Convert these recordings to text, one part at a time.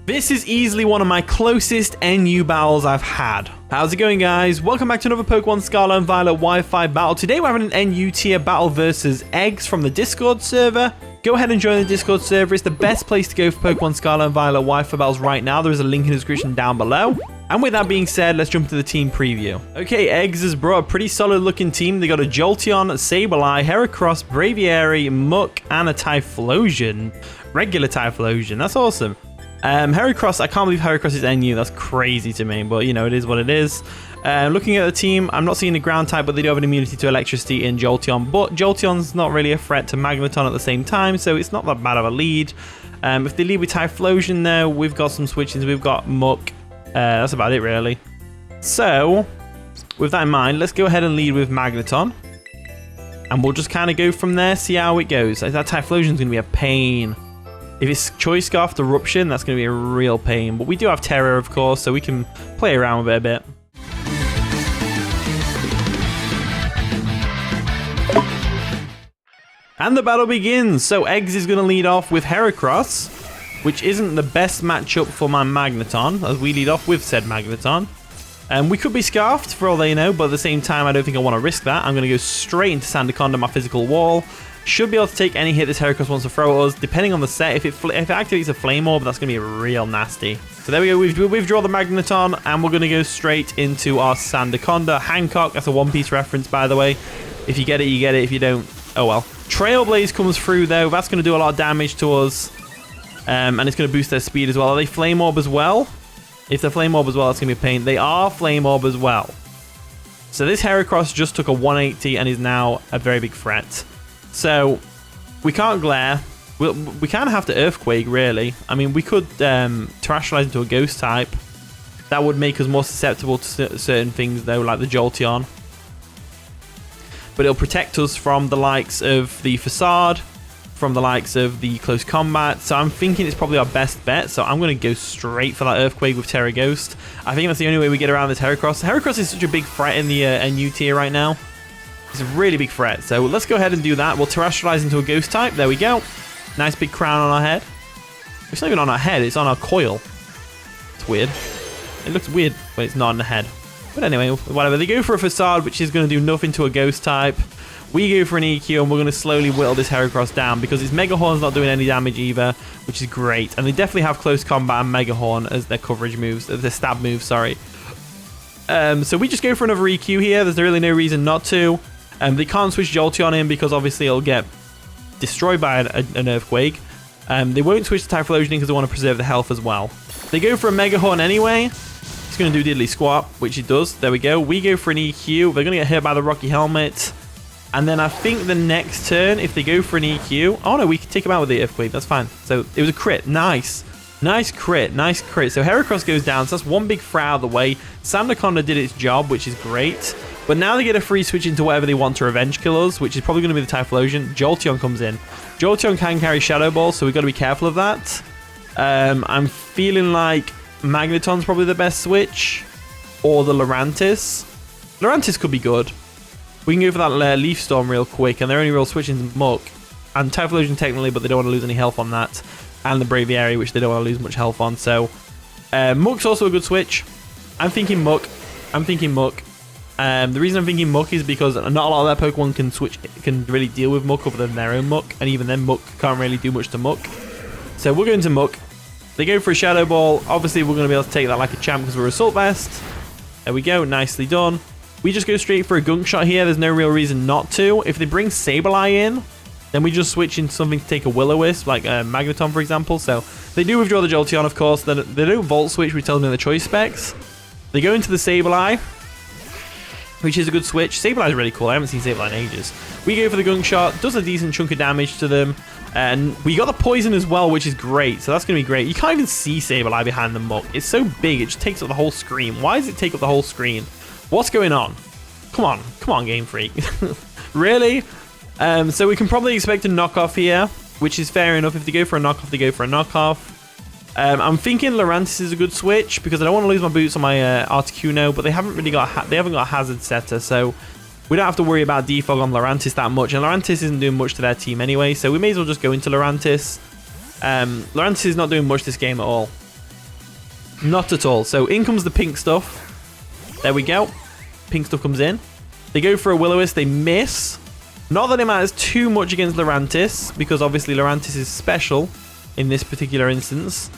This is easily one of my closest NU battles I've had. How's it going, guys? Welcome back to another Pokemon Scarlet and Violet Wi-Fi battle. Today we're having an NU tier battle versus Eggs from the Discord server. Go ahead and join the Discord server. It's the best place to go for Pokemon Scarlet and Violet Wi-Fi battles right now. There is a link in the description down below. And with that being said, let's jump to the team preview. Okay, Eggs has brought a pretty solid looking team. They got a Jolteon, Sableye, Heracross, Braviary, Muck, and a Typhlosion. Regular Typhlosion. That's awesome. Heracross, I can't believe Heracross is NU. That's crazy to me, but you know, it is what it is. Looking at the team, I'm not seeing the ground type, but they do have an immunity to electricity in Jolteon. But Jolteon's not really a threat to Magneton at the same time, so it's not that bad of a lead. If they lead with Typhlosion though, we've got some switches. We've got Muck. That's about it, really. So, with that in mind, let's go ahead and lead with Magneton. And we'll just kind of go from there, see how it goes. That Typhlosion's going to be a pain. If it's Choice Scarf Eruption, that's going to be a real pain. But we do have Terror, of course, so we can play around with it a bit. And the battle begins. So Eggs is going to lead off with Heracross, which isn't the best matchup for my Magneton, as we lead off with said Magneton. We could be Scarfed, for all they know, but at the same time, I don't think I want to risk that. I'm going to go straight into Sandaconda, my physical wall. Should be able to take any hit this Heracross wants to throw at us, depending on the set. If it activates a Flame Orb, that's going to be real nasty. So there we go, we've withdrawn the Magneton, and we're going to go straight into our Sandaconda. Hancock, that's a One Piece reference, by the way. If you get it, you get it. If you don't, oh well. Trailblaze comes through, though. That's going to do a lot of damage to us, and it's going to boost their speed as well. Are they Flame Orb as well? If they're Flame Orb as well, that's going to be a pain. They are Flame Orb as well. So this Heracross just took a 180 and is now a very big threat. So, we can't Glare. We kind of have to Earthquake, really. I mean, we could Terrestrialize into a Ghost type. That would make us more susceptible to certain things, though, like the Jolteon. But it'll protect us from the likes of the Facade, from the likes of the Close Combat. So I'm thinking it's probably our best bet. So I'm going to go straight for that Earthquake with Terra Ghost. I think that's the only way we get around this Heracross. Heracross is such a big threat in the NU tier right now. It's a really big threat, so let's go ahead and do that. We'll Terrestrialize into a Ghost type. There we go. Nice big crown on our head. It's not even on our head, it's on our coil. It's weird. It looks weird when it's not on the head. But anyway, whatever. They go for a Facade, which is going to do nothing to a Ghost type. We go for an EQ, and we're going to slowly whittle this Heracross down because his Mega Horn's not doing any damage either, which is great. And they definitely have Close Combat and Mega Horn as their coverage moves, their stab moves, sorry. So we just go for another EQ here. There's really no reason not to. They can't switch Jolteon in because obviously it'll get destroyed by an Earthquake. They won't switch to Typhlosion in because they want to preserve the health as well. They go for a Mega Horn anyway. It's going to do Diddly Squat, which it does. There we go. We go for an EQ. They're going to get hit by the Rocky Helmet. And then I think the next turn, if they go for an EQ... Oh no, we can take them out with the Earthquake. That's fine. So it was a crit. Nice. Nice crit. Nice crit. So Heracross goes down. So that's one big threat out of the way. Sandaconda did its job, which is great. But now they get a free switch into whatever they want to revenge kill us, which is probably going to be the Typhlosion. Jolteon comes in. Jolteon can carry Shadow Ball, so we've got to be careful of that. I'm feeling like Magneton's probably the best switch. Or the Lurantis. Lurantis could be good. We can go for that Leaf Storm real quick, and they're only real switching Muck. And Typhlosion technically, but they don't want to lose any health on that. And the Braviary, which they don't want to lose much health on. So, Muck's also a good switch. I'm thinking Muck. The reason I'm thinking Muck is because not a lot of their Pokemon can really deal with Muck other than their own Muck, and even then Muck can't really do much to Muck. So we're going to Muck. They go for a Shadow Ball. Obviously we're going to be able to take that like a champ because we're Assault Vest. There we go, nicely done. We just go straight for a Gunk Shot here. There's no real reason not to. If they bring Sableye in, then we just switch into something to take a Will-O-Wisp, like Magneton for example. So they do withdraw the Jolteon, of course. They don't Volt Switch, which tells me the choice specs. They go into the Sableye, which is a good switch. Sableye is really cool. I haven't seen Sableye in ages. We go for the Gunk Shot. Does a decent chunk of damage to them. And we got the Poison as well, which is great. So that's going to be great. You can't even see Sableye behind the Muck. It's so big, it just takes up the whole screen. Why does it take up the whole screen? What's going on? Come on, Game Freak. Really? So we can probably expect a knockoff here, which is fair enough. If they go for a knockoff, they go for a knockoff. I'm thinking Lurantis is a good switch because I don't want to lose my boots on my Articuno, but they haven't really got a Hazard Setter, so we don't have to worry about defog on Lurantis that much, and Lurantis isn't doing much to their team anyway, so we may as well just go into Lurantis. Lurantis is not doing much this game at all. Not at all. So in comes the pink stuff. There we go. Pink stuff comes in. They go for a Will-O-Wisp. They miss. Not that it matters too much against Lurantis, because obviously Lurantis is special in this particular instance.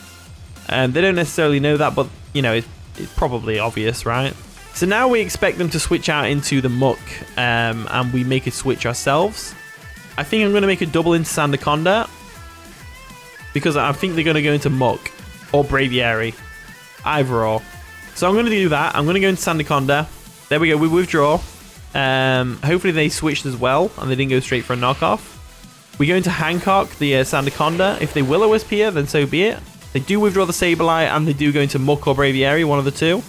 They don't necessarily know that, but, you know, it's probably obvious, right? So now we expect them to switch out into the Muck, and we make a switch ourselves. I think I'm going to make a double into Sandaconda, because I think they're going to go into Muck or Braviary. Either or. So I'm going to do that. I'm going to go into Sandaconda. There we go. We withdraw. Hopefully they switched as well and they didn't go straight for a knockoff. We go into Hancock, the Sandaconda. If they Will-O-Wisp here, then so be it. They do withdraw the Sableye and they do go into Muck or Braviary, one of the two.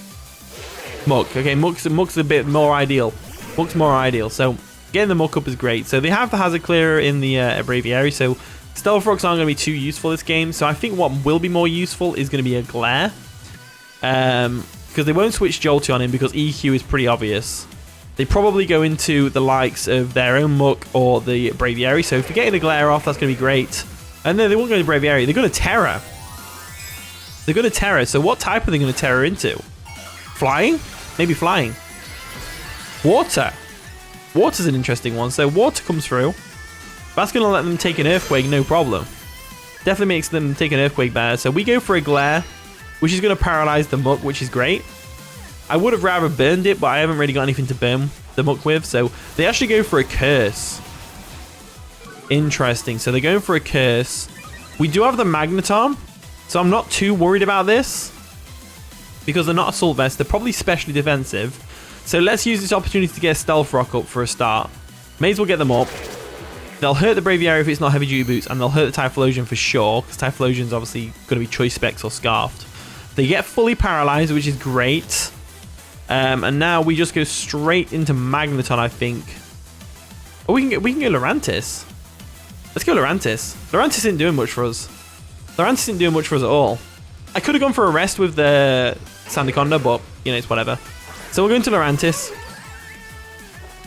Muck. Okay, Muck's a bit more ideal. Muck's more ideal. So getting the Muck up is great. So they have the Hazard Clearer in the Braviary. So Stealth Rocks aren't going to be too useful this game. So I think what will be more useful is going to be a Glare. Because they won't switch Jolteon on him because EQ is pretty obvious. They probably go into the likes of their own Muck or the Braviary. So if they're getting the Glare off, that's going to be great. And then they won't go to Braviary. They're going to Terra. They're going to Terra. So what type are they going to Terra into? Flying? Maybe flying. Water. Water's an interesting one. So water comes through. That's going to let them take an Earthquake, no problem. Definitely makes them take an Earthquake better. So we go for a Glare, which is going to paralyze the Muck, which is great. I would have rather burned it, but I haven't really got anything to burn the Muck with. So they actually go for a Curse. Interesting. So they're going for a Curse. We do have the Magneton, so I'm not too worried about this. Because they're not Assault Vest. They're probably specially defensive. So let's use this opportunity to get a Stealth Rock up for a start. May as well get them up. They'll hurt the Braviary if it's not Heavy Duty Boots, and they'll hurt the Typhlosion for sure, because Typhlosion's obviously going to be Choice Specs or Scarfed. They get fully paralyzed, which is great. And now we just go straight into Magneton, I think. Oh, we can go Lurantis. Let's go Lurantis. Lurantis isn't doing much for us. Lurantis isn't doing much for us at all. I could have gone for a rest with the Sandaconda, but, you know, it's whatever. So we're going to Lurantis.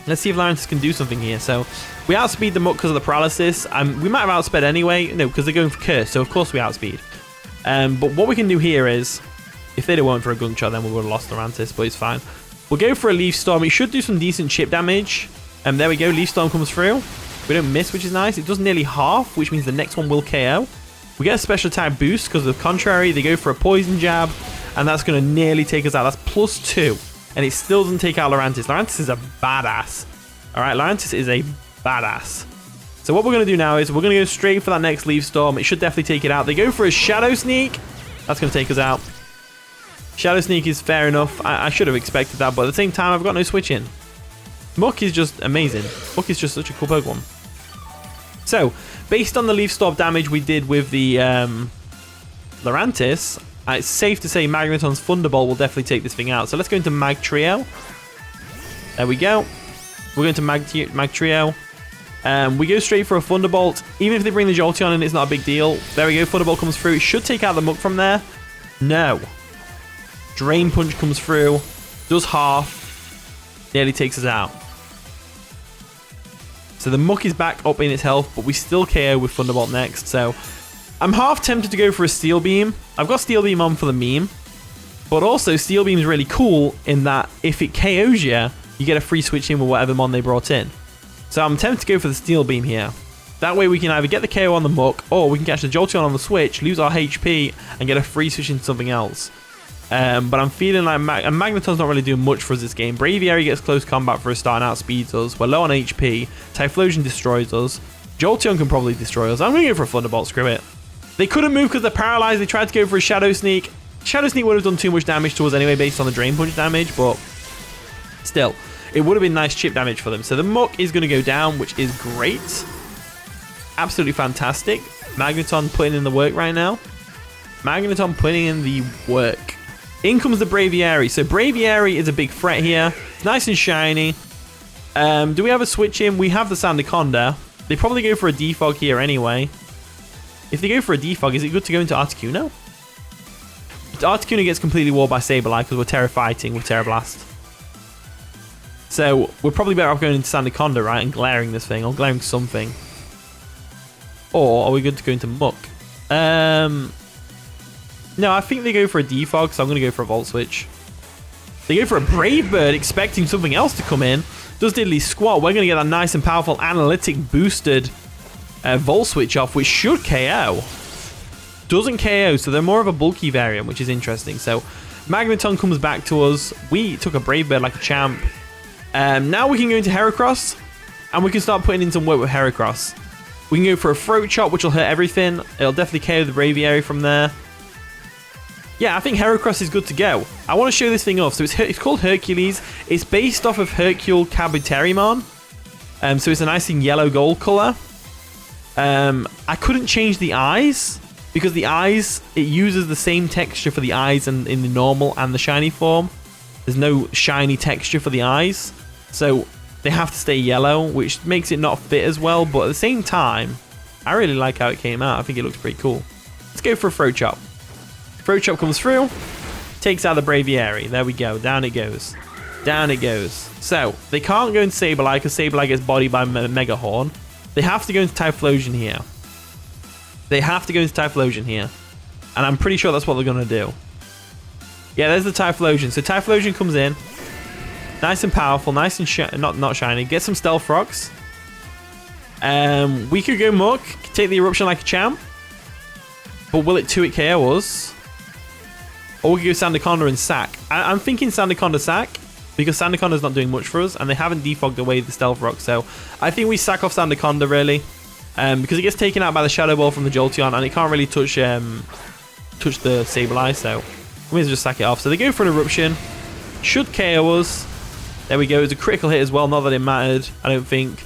Let's see if Lurantis can do something here. So we outspeed the Muck because of the Paralysis. We might have outsped anyway. No, because they're going for Curse, so of course we outspeed. But what we can do here is, if they'd have went for a Gunk Shot, then we would have lost Lurantis, but it's fine. We'll go for a Leaf Storm. It should do some decent chip damage. There we go. Leaf Storm comes through. We don't miss, which is nice. It does nearly half, which means the next one will KO. We get a special type boost because of the contrary. They go for a Poison Jab, and that's going to nearly take us out. That's +2, and it still doesn't take out Lurantis. Lurantis is a badass. All right, Lurantis is a badass. So what we're going to do now is we're going to go straight for that next Leaf Storm. It should definitely take it out. They go for a Shadow Sneak. That's going to take us out. Shadow Sneak is fair enough. I should have expected that, but at the same time, I've got no switch in. Muck is just amazing. Muck is just such a cool Pokemon. So, based on the Leaf Storm damage we did with the Lurantis, it's safe to say Magneton's Thunderbolt will definitely take this thing out. So let's go into Mag Trio. There we go. We're going to Mag Trio. We go straight for a Thunderbolt. Even if they bring the Jolteon in, it's not a big deal. There we go. Thunderbolt comes through. It should take out the Muck from there. No. Drain Punch comes through. Does half. Nearly takes us out. So the Muck is back up in its health, but we still KO with Thunderbolt next. So I'm half tempted to go for a Steel Beam. I've got Steel Beam on for the meme. But also, Steel Beam is really cool in that if it KOs you, you get a free switch in with whatever mon they brought in. So I'm tempted to go for the Steel Beam here. That way we can either get the KO on the Muck, or we can catch the Jolteon on the switch, lose our HP, and get a free switch into something else. But I'm feeling like Magneton's not really doing much for us this game. Braviary gets close combat for a start and outspeeds us. We're low on HP. Typhlosion destroys us. Jolteon can probably destroy us. I'm going to go for a Thunderbolt. Screw it. They couldn't move because they're paralyzed. They tried to go for a Shadow Sneak. Shadow Sneak would have done too much damage to us anyway based on the Drain Punch damage, but still, it would have been nice chip damage for them. So the Muck is going to go down, which is great. Absolutely fantastic. Magneton putting in the work right now. Magneton putting in the work. In comes the Braviary. So Braviary is a big threat here. It's nice and shiny. Do we have a switch in? We have the Sandaconda. They probably go for a Defog here anyway. If they go for a Defog, is it good to go into Articuno? Articuno gets completely walled by Sableye because we're Terra fighting with Terra Blast. So we're probably better off going into Sandaconda, right? And glaring this thing, or glaring something. Or are we good to go into Muck? No, I think they go for a defog, so I'm going to go for a Volt Switch. They go for a Brave Bird, expecting something else to come in. Does diddly squat. We're going to get that nice and powerful analytic boosted Volt Switch off, which should KO. Doesn't KO, so they're more of a bulky variant, which is interesting. So Magneton comes back to us. We took a Brave Bird like a champ. Now we can go into Heracross, and we can start putting in some work with Heracross. We can go for a Throat Chop, which will hurt everything. It'll definitely KO the Braviary from there. Yeah, I think Heracross is good to go. I want to show this thing off. So it's called Hercules. It's based off of Hercule Kabuterimon. So it's a nice in yellow gold color. I couldn't change the eyes because the eyes, it uses the same texture for the eyes and in the normal and the shiny form. There's no shiny texture for the eyes. So they have to stay yellow, which makes it not fit as well. But at the same time, I really like how it came out. I think it looks pretty cool. Let's go for a Throat Chop. Throat Chop comes through, takes out the Braviary. There we go. Down it goes. Down it goes. So, they can't go into Sableye because Sableye gets bodied by Mega Horn. They have to go into Typhlosion here. They have to go into Typhlosion here. And I'm pretty sure that's what they're going to do. Yeah, there's the Typhlosion. So, Typhlosion comes in. Nice and powerful. Nice and not shiny. Get some Stealth Rocks. We could go Muck. Take the Eruption like a champ. But will it 2-hit KO us? Or we could go Sandaconda and Sack. I'm thinking Sandaconda Sack because Sandaconda's not doing much for us and they haven't defogged away the Stealth Rock. So I think we sack off Sandaconda really because it gets taken out by the Shadow Ball from the Jolteon and it can't really touch the Sableye. So we may as well just sack it off. So they go for an Eruption. Should KO us. There we go. It's a critical hit as well. Not that it mattered, I don't think.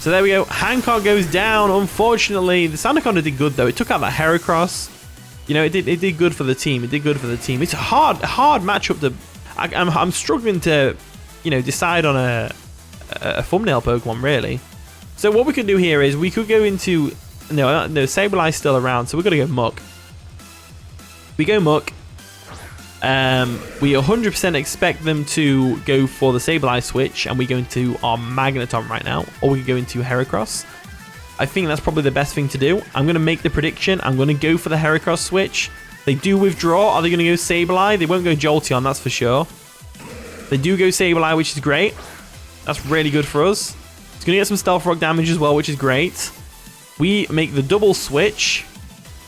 So there we go. Hancock goes down. Unfortunately, the Sandaconda did good though. It took out that Heracross. You know, it did good for the team. It did good for the team. It's a hard matchup to. I'm struggling to, you know, decide on a thumbnail Pokemon really. So what we could do here is we could go into no Sableye's still around, so we're gonna go Muck. We go Muck. We 100% expect them to go for the Sableye switch, and we go into our Magneton right now, or we could go into Heracross. I think that's probably the best thing to do. I'm going to make the prediction. I'm going to go for the Heracross switch. They do withdraw. Are they going to go Sableye? They won't go Jolteon, that's for sure. They do go Sableye, which is great. That's really good for us. It's going to get some Stealth Rock damage as well, which is great. We make the double switch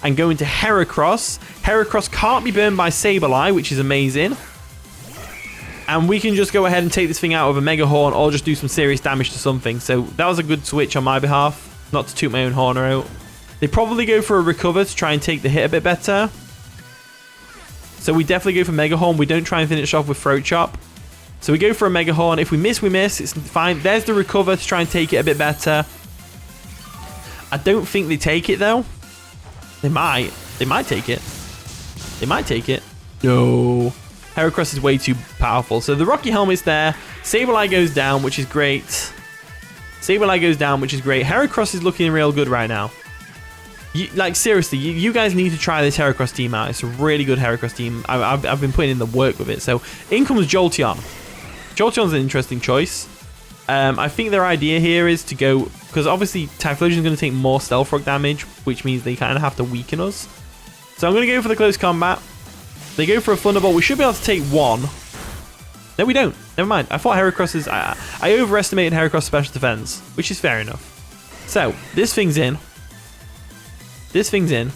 and go into Heracross. Heracross can't be burned by Sableye, which is amazing. And we can just go ahead and take this thing out with a Mega Horn or just do some serious damage to something. So that was a good switch on my behalf. Not to toot my own horn out. They probably go for a Recover to try and take the hit a bit better. So we definitely go for Mega Horn. We don't try and finish off with Throat Chop. So we go for a Mega Horn. If we miss, we miss. It's fine. There's the Recover to try and take it a bit better. I don't think they take it, though. They might. They might take it. They might take it. No. Heracross is way too powerful. So the Rocky Helmet's there. Sableye goes down, which is great. Sableye goes down, which is great. Heracross is looking real good right now. Like, seriously, you guys need to try this Heracross team out. It's a really good Heracross team. I've been putting in the work with it. So, in comes Jolteon. Jolteon's an interesting choice. I think their idea here is to go... Because obviously, Typhlosion is going to take more Stealth Rock damage, which means they kind of have to weaken us. So, I'm going to go for the Close Combat. They go for a Thunderbolt. We should be able to take one. No, we don't. Never mind. I thought Heracross is... I overestimated Heracross special defense, which is fair enough. So, this thing's in. This thing's in.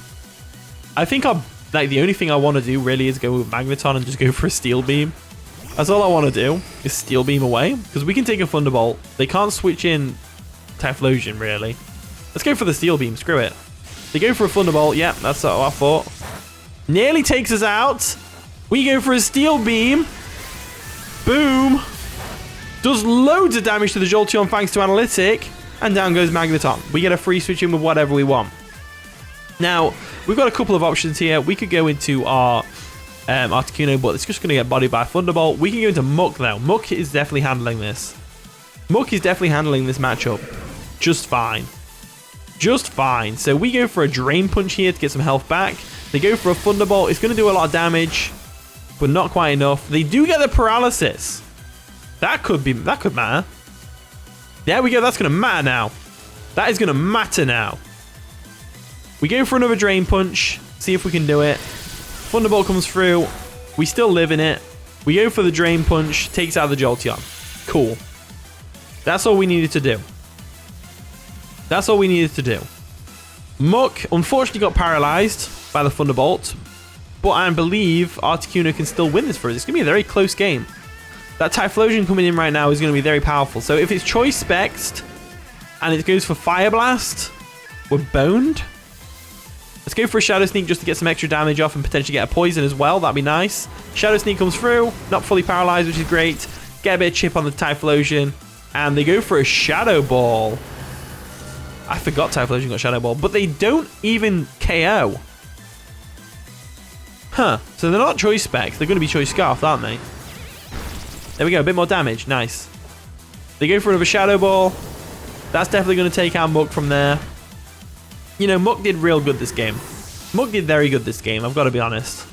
I think the only thing I want to do really is go with Magneton and just go for a Steel Beam. That's all I want to do, is Steel Beam away. Because we can take a Thunderbolt. They can't switch in Typhlosion, really. Let's go for the Steel Beam. Screw it. They go for a Thunderbolt. Yeah, that's what I thought. Nearly takes us out. We go for a Steel Beam. Boom. Does loads of damage to the Jolteon thanks to Analytic. And down goes Magneton. We get a free switch in with whatever we want. Now, we've got a couple of options here. We could go into our Articuno, but it's just going to get bodied by Thunderbolt. We can go into Muck, though. Muck is definitely handling this. Muck is definitely handling this matchup just fine. Just fine. So we go for a Drain Punch here to get some health back. They go for a Thunderbolt. It's going to do a lot of damage, but not quite enough. They do get the Paralysis. That could matter. There we go. That's going to matter now. That is going to matter now. We go for another Drain Punch. See if we can do it. Thunderbolt comes through. We still live in it. We go for the Drain Punch. Takes out the Jolteon. Cool. That's all we needed to do. That's all we needed to do. Muck unfortunately got paralyzed by the Thunderbolt, but I believe Articuno can still win this for us. It's going to be a very close game. That Typhlosion coming in right now is going to be very powerful. So if it's Choice Spexed and it goes for Fire Blast, we're boned. Let's go for a Shadow Sneak just to get some extra damage off and potentially get a poison as well. That'd be nice. Shadow Sneak comes through, not fully paralyzed, which is great. Get a bit of chip on the Typhlosion, and they go for a Shadow Ball. I forgot Typhlosion got Shadow Ball, but they don't even KO. Huh, so they're not Choice Specs, they're going to be Choice Scarf, aren't they? There we go, a bit more damage, nice. They go for another Shadow Ball. That's definitely going to take out Muck from there. You know, Muck did real good this game. Muck did very good this game, I've got to be honest.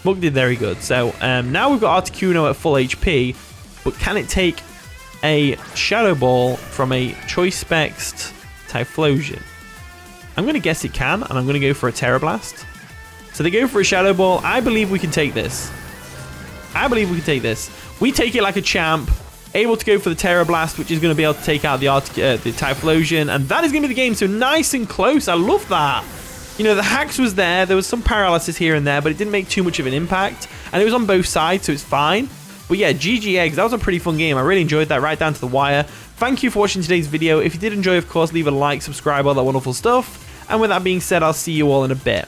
Muck did very good. So, now we've got Articuno at full HP, but can it take a Shadow Ball from a Choice Specs Typhlosion? I'm going to guess it can, and I'm going to go for a Terra Blast. So they go for a Shadow Ball. I believe we can take this. I believe we can take this. We take it like a champ. Able to go for the Terra Blast, which is going to be able to take out the Typhlosion. And that is going to be the game. So nice and close. I love that. You know, the hacks was there. There was some paralysis here and there, but it didn't make too much of an impact. And it was on both sides, so it's fine. But yeah, GG Eggs. That was a pretty fun game. I really enjoyed that right down to the wire. Thank you for watching today's video. If you did enjoy, of course, leave a like, subscribe, all that wonderful stuff. And with that being said, I'll see you all in a bit.